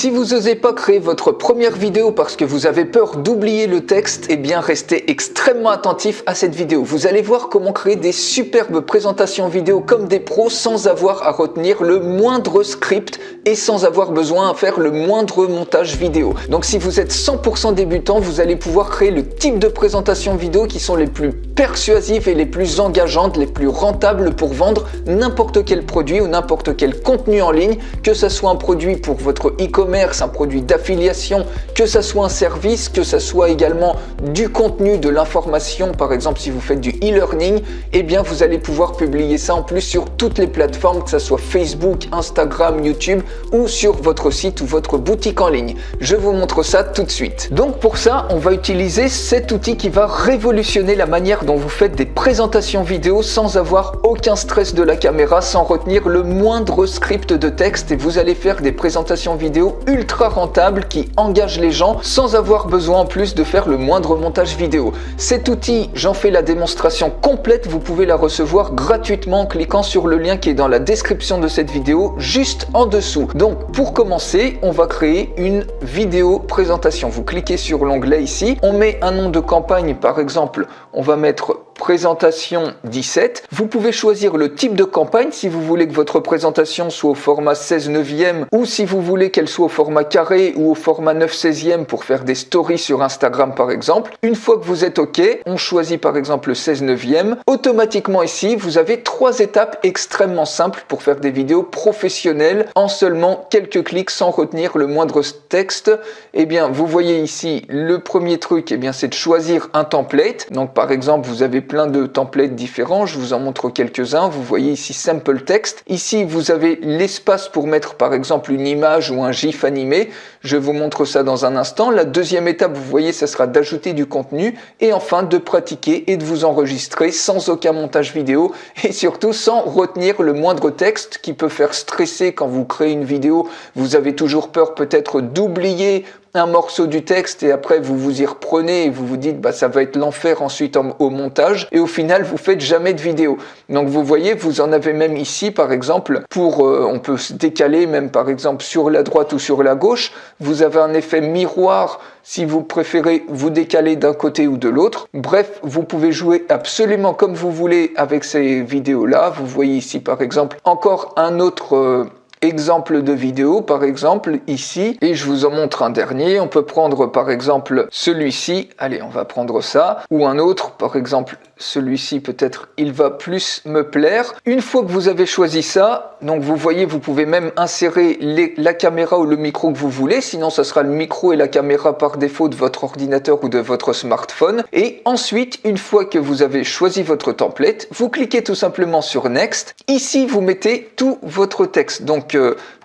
Si vous n'osez pas créer votre première vidéo parce que vous avez peur d'oublier le texte, eh bien restez extrêmement attentif à cette vidéo. Vous allez voir comment créer des superbes présentations vidéo comme des pros sans avoir à retenir le moindre script et sans avoir besoin à faire le moindre montage vidéo. Donc si vous êtes 100% débutant, vous allez pouvoir créer le type de présentation vidéo qui sont les plus persuasives et les plus engageantes, les plus rentables pour vendre n'importe quel produit ou n'importe quel contenu en ligne, que ce soit un produit pour votre e-commerce, un produit d'affiliation, que ce soit un service, que ce soit également du contenu, de l'information, par exemple si vous faites du e-learning, eh bien vous allez pouvoir publier ça en plus sur toutes les plateformes, que ce soit Facebook, Instagram, YouTube ou sur votre site ou votre boutique en ligne. Je vous montre ça tout de suite. Donc pour ça, on va utiliser cet outil qui va révolutionner la manière dont vous faites des présentations vidéo sans avoir aucun stress de la caméra, sans retenir le moindre script de texte, et vous allez faire des présentations vidéo ultra rentables qui engagent les gens sans avoir besoin en plus de faire le moindre montage vidéo. Cet outil, j'en fais la démonstration complète, vous pouvez la recevoir gratuitement en cliquant sur le lien qui est dans la description de cette vidéo juste en dessous. Donc pour commencer, on va créer une vidéo présentation. Vous cliquez sur l'onglet ici, on met un nom de campagne, par exemple, on va mettre présentation 17. Vous pouvez choisir le type de campagne si vous voulez que votre présentation soit au format 16/9 ou si vous voulez qu'elle soit au format carré ou au format 9/16 pour faire des stories sur Instagram par exemple. Une fois que vous êtes OK, on choisit par exemple le 16/9. Automatiquement ici, vous avez 3 étapes extrêmement simples pour faire des vidéos professionnelles en seulement quelques clics sans retenir le moindre texte. Eh bien, vous voyez ici, le premier truc, eh bien, c'est de choisir un template. Donc par exemple, vous avez plein de templates différents, je vous en montre quelques-uns. Vous voyez ici Simple Text. Ici, vous avez l'espace pour mettre par exemple une image ou un GIF animé. Je vous montre ça dans un instant. La deuxième étape, vous voyez, ça sera d'ajouter du contenu et enfin de pratiquer et de vous enregistrer sans aucun montage vidéo et surtout sans retenir le moindre texte qui peut faire stresser quand vous créez une vidéo. Vous avez toujours peur peut-être d'oublier un morceau du texte et après vous vous y reprenez et vous vous dites bah ça va être l'enfer ensuite au montage et au final vous faites jamais de vidéo. Donc vous voyez, vous en avez même ici par exemple pour on peut se décaler même par exemple sur la droite ou sur la gauche. Vous avez un effet miroir si vous préférez vous décaler d'un côté ou de l'autre. Bref, vous pouvez jouer absolument comme vous voulez avec ces vidéos là. Vous voyez ici par exemple encore un autre exemple de vidéo, par exemple ici, et je vous en montre un dernier. On peut prendre par exemple celui-ci, allez on va prendre ça, ou un autre, par exemple celui-ci peut-être il va plus me plaire. Une fois que vous avez choisi ça, donc vous voyez, vous pouvez même insérer la caméra ou le micro que vous voulez, sinon ça sera le micro et la caméra par défaut de votre ordinateur ou de votre smartphone. Et ensuite, une fois que vous avez choisi votre template, vous cliquez tout simplement sur Next. Ici, vous mettez tout votre texte. Donc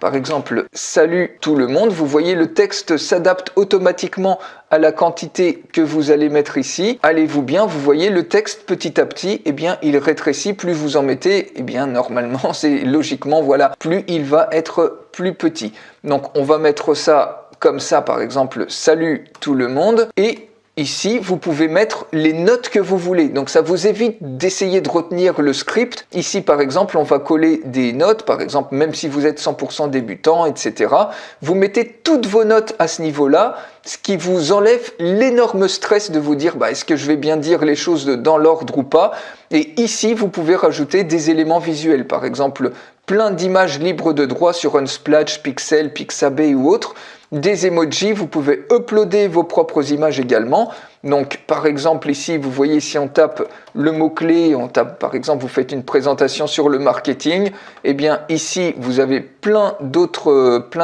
par exemple, salut tout le monde, vous voyez le texte s'adapte automatiquement à la quantité que vous allez mettre ici. Allez-vous bien, vous voyez le texte petit à petit, eh bien il rétrécit, plus vous en mettez, eh bien normalement c'est logiquement voilà, plus il va être plus petit. Donc on va mettre ça comme ça par exemple, salut tout le monde, et ici, vous pouvez mettre les notes que vous voulez. Donc, ça vous évite d'essayer de retenir le script. Ici, par exemple, on va coller des notes. Par exemple, même si vous êtes 100% débutant, etc. Vous mettez toutes vos notes à ce niveau-là, ce qui vous enlève l'énorme stress de vous dire est-ce que je vais bien dire les choses dans l'ordre ou pas. Et ici, vous pouvez rajouter des éléments visuels. Par exemple, plein d'images libres de droit sur Unsplash, Pixel, Pixabay ou autres. Des emojis, vous pouvez uploader vos propres images également. Donc par exemple ici, vous voyez si on tape le mot-clé, on tape par exemple, vous faites une présentation sur le marketing, et bien ici vous avez plein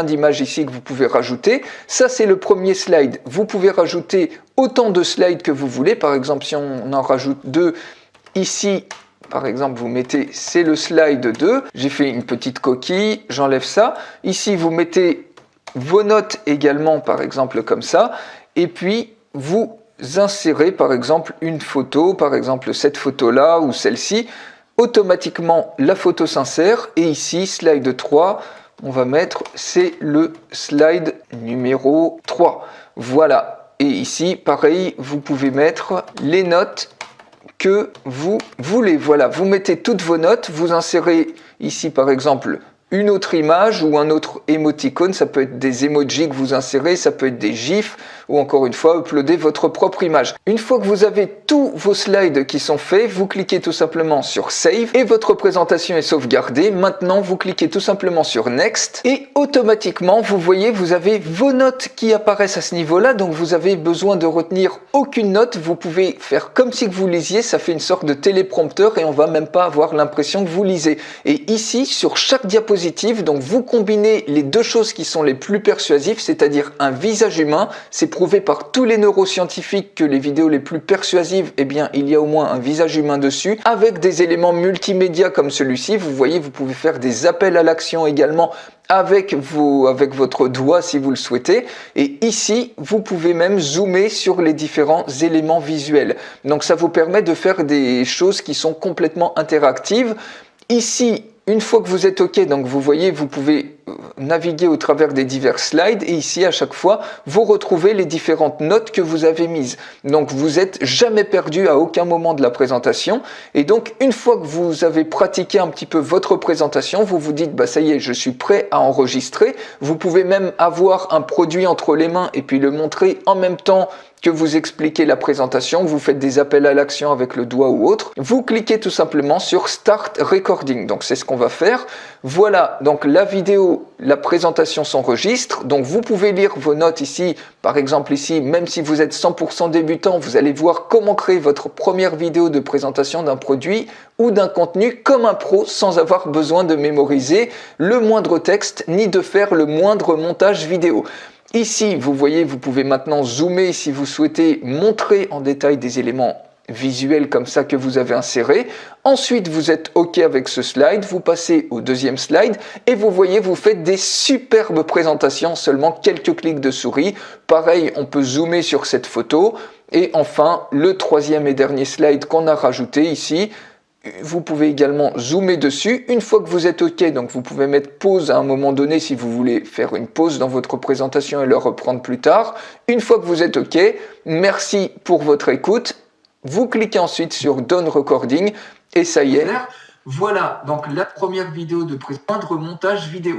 d'images ici que vous pouvez rajouter. Ça c'est le premier slide. Vous pouvez rajouter autant de slides que vous voulez. Par exemple si on en rajoute 2 ici, par exemple, vous mettez, c'est le slide 2. J'ai fait une petite coquille, j'enlève ça. Ici, vous mettez vos notes également, par exemple, comme ça. Et puis, vous insérez, par exemple, une photo, par exemple, cette photo-là ou celle-ci. Automatiquement, la photo s'insère. Et ici, slide 3, on va mettre, c'est le slide numéro 3. Voilà. Et ici, pareil, vous pouvez mettre les notes que vous voulez. Voilà, vous mettez toutes vos notes, vous insérez ici par exemple une autre image ou un autre émoticône, ça peut être des emojis que vous insérez, ça peut être des gifs ou encore une fois uploader votre propre image. Une fois que vous avez tous vos slides qui sont faits, vous cliquez tout simplement sur Save et votre présentation est sauvegardée. Maintenant, vous cliquez tout simplement sur Next et automatiquement, vous voyez, vous avez vos notes qui apparaissent à ce niveau-là, donc vous avez besoin de retenir aucune note. Vous pouvez faire comme si vous lisiez, ça fait une sorte de téléprompteur et on va même pas avoir l'impression que vous lisez. Et ici, sur chaque diapositive, donc vous combinez les deux choses qui sont les plus persuasives, c'est-à-dire un visage humain. C'est prouvé par tous les neuroscientifiques que les vidéos les plus persuasives, eh bien, il y a au moins un visage humain dessus, avec des éléments multimédia comme celui-ci. Vous voyez, vous pouvez faire des appels à l'action également avec votre doigt si vous le souhaitez. Et ici, vous pouvez même zoomer sur les différents éléments visuels. Donc ça vous permet de faire des choses qui sont complètement interactives. Ici, une fois que vous êtes OK, donc vous voyez, vous pouvez naviguer au travers des divers slides et ici, à chaque fois, vous retrouvez les différentes notes que vous avez mises. Donc, vous n'êtes jamais perdu à aucun moment de la présentation. Et donc, une fois que vous avez pratiqué un petit peu votre présentation, vous vous dites, bah ça y est, je suis prêt à enregistrer. Vous pouvez même avoir un produit entre les mains et puis le montrer en même temps que vous expliquez la présentation, vous faites des appels à l'action avec le doigt ou autre, vous cliquez tout simplement sur Start Recording. Donc c'est ce qu'on va faire. Voilà, donc la vidéo, la présentation s'enregistre. Donc vous pouvez lire vos notes ici. Par exemple ici, même si vous êtes 100% débutant, vous allez voir comment créer votre première vidéo de présentation d'un produit ou d'un contenu comme un pro sans avoir besoin de mémoriser le moindre texte ni de faire le moindre montage vidéo. Ici, vous voyez, vous pouvez maintenant zoomer si vous souhaitez montrer en détail des éléments visuels comme ça que vous avez insérés. Ensuite, vous êtes OK avec ce slide, vous passez au deuxième slide et vous voyez, vous faites des superbes présentations, seulement quelques clics de souris. Pareil, on peut zoomer sur cette photo. Et enfin, le troisième et dernier slide qu'on a rajouté ici, vous pouvez également zoomer dessus. Une fois que vous êtes OK, donc vous pouvez mettre pause à un moment donné si vous voulez faire une pause dans votre présentation et le reprendre plus tard. Une fois que vous êtes OK, merci pour votre écoute. Vous cliquez ensuite sur Done Recording et ça y est. Voilà, donc la première vidéo de moindre montage vidéo.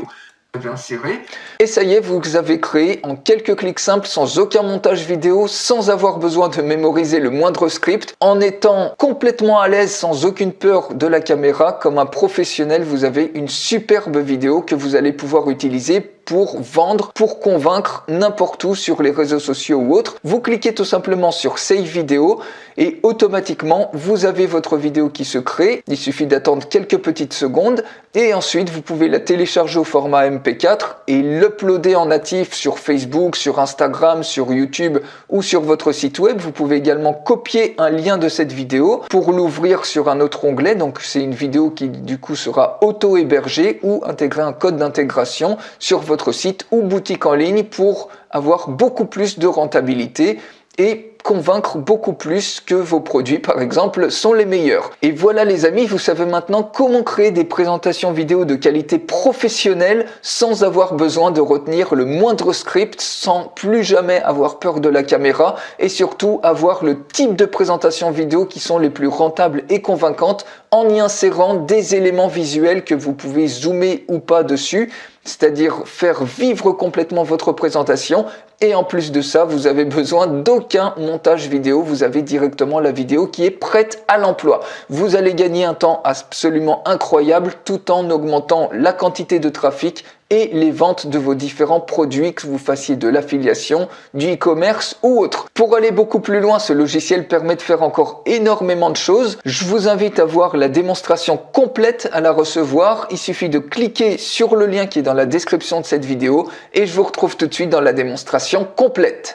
Inséré. Et ça y est, vous avez créé en quelques clics simples, sans aucun montage vidéo, sans avoir besoin de mémoriser le moindre script, en étant complètement à l'aise, sans aucune peur de la caméra. Comme un professionnel, vous avez une superbe vidéo que vous allez pouvoir utiliser pour vendre, pour convaincre n'importe où sur les réseaux sociaux ou autres. Vous cliquez tout simplement sur Save Vidéo et automatiquement, vous avez votre vidéo qui se crée. Il suffit d'attendre quelques petites secondes et ensuite, vous pouvez la télécharger au format MP4 et l'uploader en natif sur Facebook, sur Instagram, sur YouTube ou sur votre site web. Vous pouvez également copier un lien de cette vidéo pour l'ouvrir sur un autre onglet. Donc, c'est une vidéo qui du coup sera auto-hébergée ou intégrer un code d'intégration sur votre site ou boutique en ligne pour avoir beaucoup plus de rentabilité et convaincre beaucoup plus que vos produits, par exemple, sont les meilleurs. Et voilà les amis, vous savez maintenant comment créer des présentations vidéo de qualité professionnelle sans avoir besoin de retenir le moindre script, sans plus jamais avoir peur de la caméra et surtout avoir le type de présentation vidéo qui sont les plus rentables et convaincantes en y insérant des éléments visuels que vous pouvez zoomer ou pas dessus, c'est-à-dire faire vivre complètement votre présentation. Et en plus de ça, vous avez besoin d'aucun montage vidéo. Vous avez directement la vidéo qui est prête à l'emploi. Vous allez gagner un temps absolument incroyable tout en augmentant la quantité de trafic et les ventes de vos différents produits, que vous fassiez de l'affiliation, du e-commerce ou autre. Pour aller beaucoup plus loin, ce logiciel permet de faire encore énormément de choses. Je vous invite à voir la démonstration complète, à la recevoir. Il suffit de cliquer sur le lien qui est dans la description de cette vidéo et je vous retrouve tout de suite dans la démonstration complète.